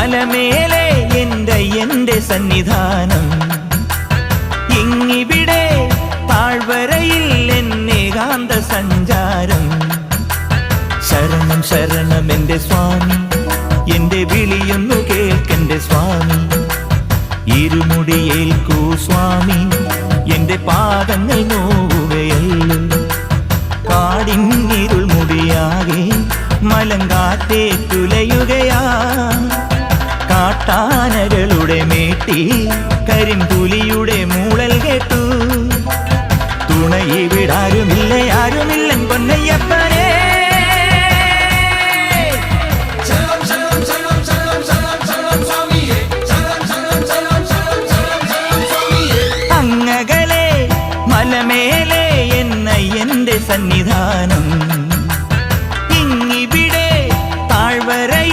മലമേലെ എൻ്റെ സന്നിധാനം, ഇങ്ങിവിടെ താഴ്വരയിൽ എന്നേകാന്ത സഞ്ചാരം. ശരണം ശരണം എൻ്റെ സ്വാമി, എൻ്റെ വിളിയൊന്നു കേൾക്കെൻ്റെ സ്വാമി. ഇരുമുടിയേൽക്കൂ സ്വാമി, എൻ്റെ പാദങ്ങൾ നോവുകയല്ലോ. കാടിന്നിരുൾ മുടിയാകെ മലങ്കാറ്റേറ്റുലയുകയാ. കാട്ടാനകളുടെ മേട്ടി കരിമ്പുലിയുടെ മൂളൽ കേട്ടു. തുണയിവിടാരുമില്ല ആരുമില്ല പൊന്നയ്യപ്പനേ. അങ്ങകലെ മലമേലെ എൻ്റെ സന്നിധാനം,